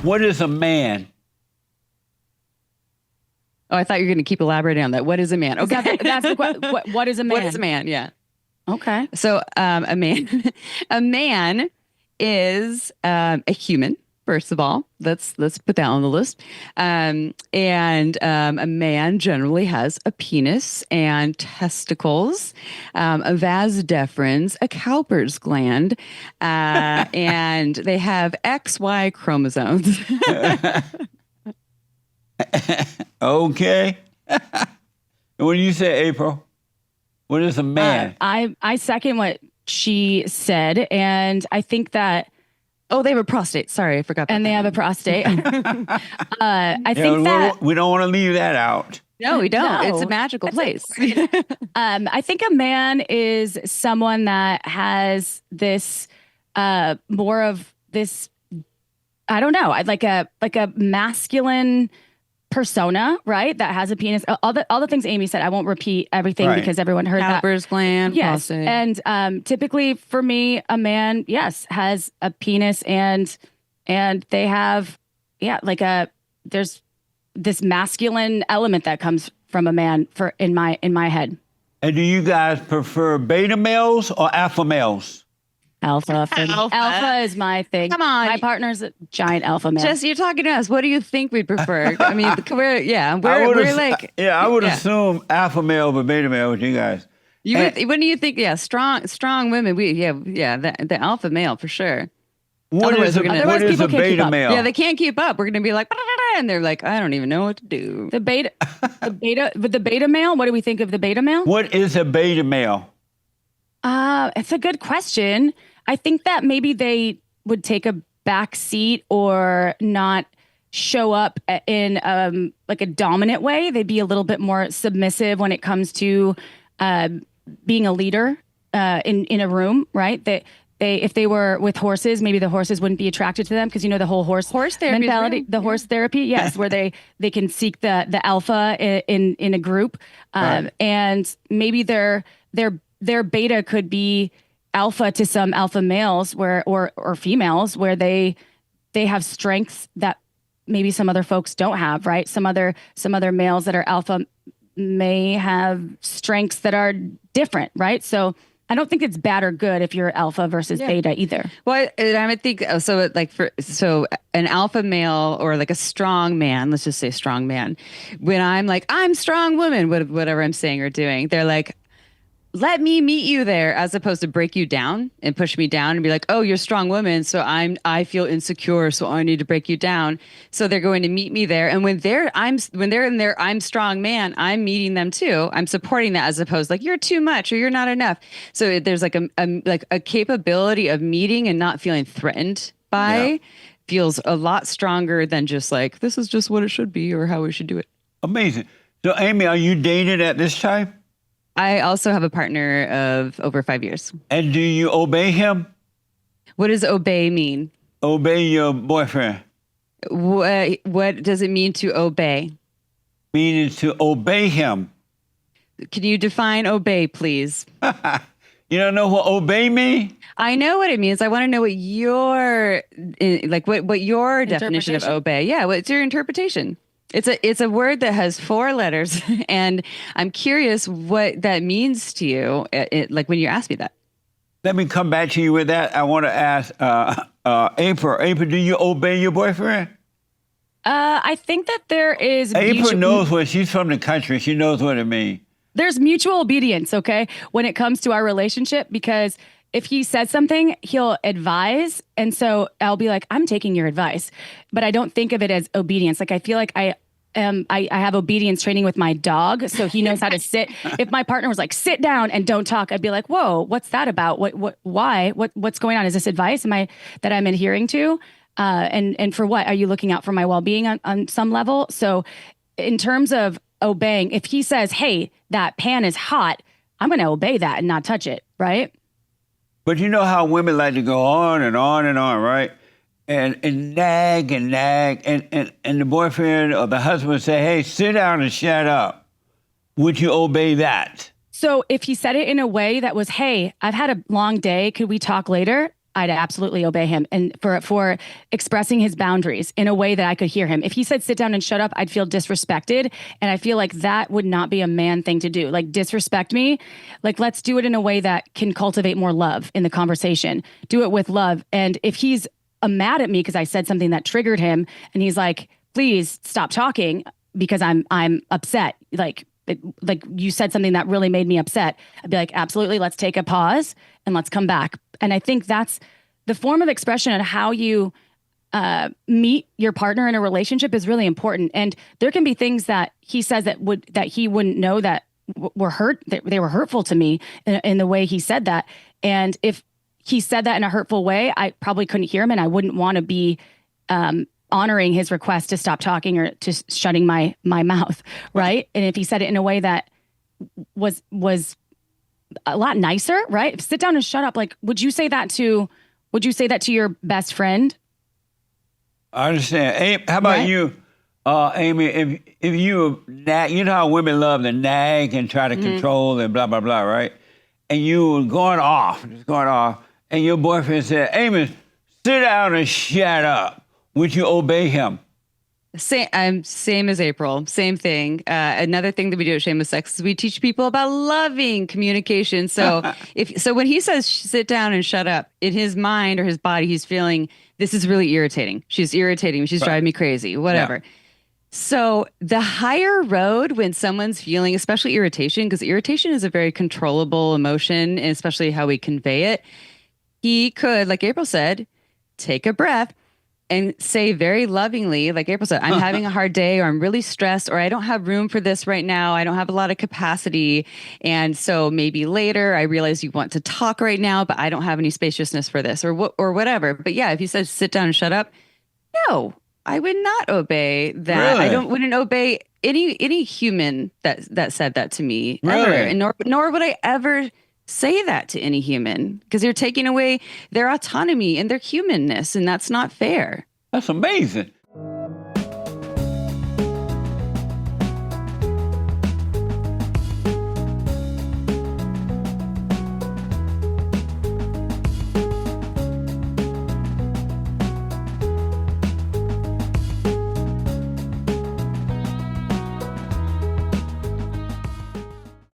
What is a man? Oh, I thought you were going to keep elaborating on that. What is a man? Okay. That's the what is a man? What is a man? Yeah. Okay. So a man, a man is a human. First of all, let's put that on the list. And a man generally has a penis and testicles, a vas deferens, a Cowper's gland, and they have XY chromosomes. Okay. What do you say, April? What is a man? I second what she said, and I think that. Oh, they have a prostate. Sorry, I forgot. And they have a prostate. I think that we don't want to leave that out. No, we don't. No. It's a magical place. I think a man is someone that has this more of this. I don't know. Like a masculine persona, right? That has a penis. All the things Amy said. I won't repeat everything because everyone heard Cowper's gland. Yes, prostate. and typically for me, a man, yes, has a penis, and they have, there's this masculine element that comes from a man in my head. And do you guys prefer beta males or alpha males? Alpha is my thing. Come on. My partner's a giant alpha male. Jesse, you're talking to us. What do you think we'd prefer? I mean, we're like... I would assume alpha male but beta male with you guys. When do you think, strong women, the alpha male for sure. What is a beta male? Yeah, they can't keep up. We're going to be like, and they're like, I don't even know what to do. The beta male, what do we think of the beta male? What is a beta male? It's a good question. I think that maybe they would take a back seat or not show up in like a dominant way. They'd be a little bit more submissive when it comes to being a leader in a room, right? If they were with horses, maybe the horses wouldn't be attracted to them because the whole horse therapy mentality, horse therapy, yes, where they can seek the alpha in a group, and maybe their beta could be alpha to some alpha males or females where they have strengths that maybe some other folks don't have, right? Some other males that are alpha may have strengths that are different, right? So I don't think it's bad or good if you're alpha versus beta either. Well, I would think so. An alpha male or like a strong man, let's just say strong man. When I'm like, I'm strong woman, whatever I'm saying or doing, they're like, let me meet you there, as opposed to break you down and push me down and be like, oh, you're a strong woman, so I feel insecure, so I need to break you down. So they're going to meet me there, and when they're in their I'm strong man, I'm meeting them too. I'm supporting that, as opposed like you're too much or you're not enough. So there's like a capability of meeting and not feeling threatened by feels a lot stronger than just like this is just what it should be or how we should do it. Amazing. So Amy, are you dated at this time? I also have a partner of over 5 years. And do you obey him? What does obey mean? Obey your boyfriend. What does it mean to obey? Meaning to obey him. Can you define obey, please? You don't know what obey means? I know what it means. I want to know what your what your definition of obey. Yeah, what's your interpretation? It's a word that has 4 letters, and I'm curious what that means to you. Like when you ask me that. Let me come back to you with that. I want to ask April. April, do you obey your boyfriend? I think that there is. April knows what she's from the country. She knows what it means. There's mutual obedience, okay, when it comes to our relationship, because if he says something, he'll advise. And so I'll be like, I'm taking your advice, but I don't think of it as obedience. Like I feel like I have obedience training with my dog. So he knows how to sit. If my partner was like, sit down and don't talk, I'd be like, whoa, what's that about? Why, what's going on? Is this advice? That I'm adhering to? And for what? Are you looking out for my well-being on some level? So in terms of obeying, if he says, hey, that pan is hot, I'm going to obey that and not touch it. Right. But you know how women like to go on and on and on, right? And nag and nag. And the boyfriend or the husband would say, hey, sit down and shut up. Would you obey that? So if he said it in a way that was, hey, I've had a long day, could we talk later? I'd absolutely obey him, and for expressing his boundaries in a way that I could hear him. If he said sit down and shut up, I'd feel disrespected, and I feel like that would not be a man thing to do. Like disrespect me, like let's do it in a way that can cultivate more love in the conversation. Do it with love. And if he's mad at me because I said something that triggered him, and he's like, please stop talking because I'm upset. Like you said something that really made me upset. I'd be like, absolutely, let's take a pause and let's come back. And I think that's the form of expression and how you meet your partner in a relationship is really important. And there can be things that he says that he wouldn't know that were they were hurtful to me in the way he said that. And if he said that in a hurtful way, I probably couldn't hear him, and I wouldn't want to be honoring his request to stop talking or to shutting my mouth, right? And if he said it in a way that was a lot nicer, right? Sit down and shut up. Like, would you say that to your best friend? I understand. How about Right. you, Amy? If you nag, you know how women love to nag and try to control and blah blah blah, right? And you were just going off, and your boyfriend said, "Amy, sit down and shut up." Would you obey him? I'm same as April. Same thing. Another thing that we do at Shameless Sex is we teach people about loving communication. So when he says sit down and shut up, in his mind or his body, he's feeling this is really irritating. She's irritating me. She's driving me crazy. Whatever. Yeah. So the higher road when someone's feeling, especially irritation, because irritation is a very controllable emotion, and especially how we convey it. He could, like April said, take a breath and say very lovingly, like April said, I'm having a hard day, or I'm really stressed, or I don't have room for this right now. I don't have a lot of capacity. And so maybe later I realize you want to talk right now, but I don't have any spaciousness for this or whatever. But yeah, if you said sit down and shut up, no, I would not obey that. Really? Wouldn't obey any human that said that to me ever. Really? And nor would I ever say that to any human, because you're taking away their autonomy and their humanness, and that's not fair. That's amazing.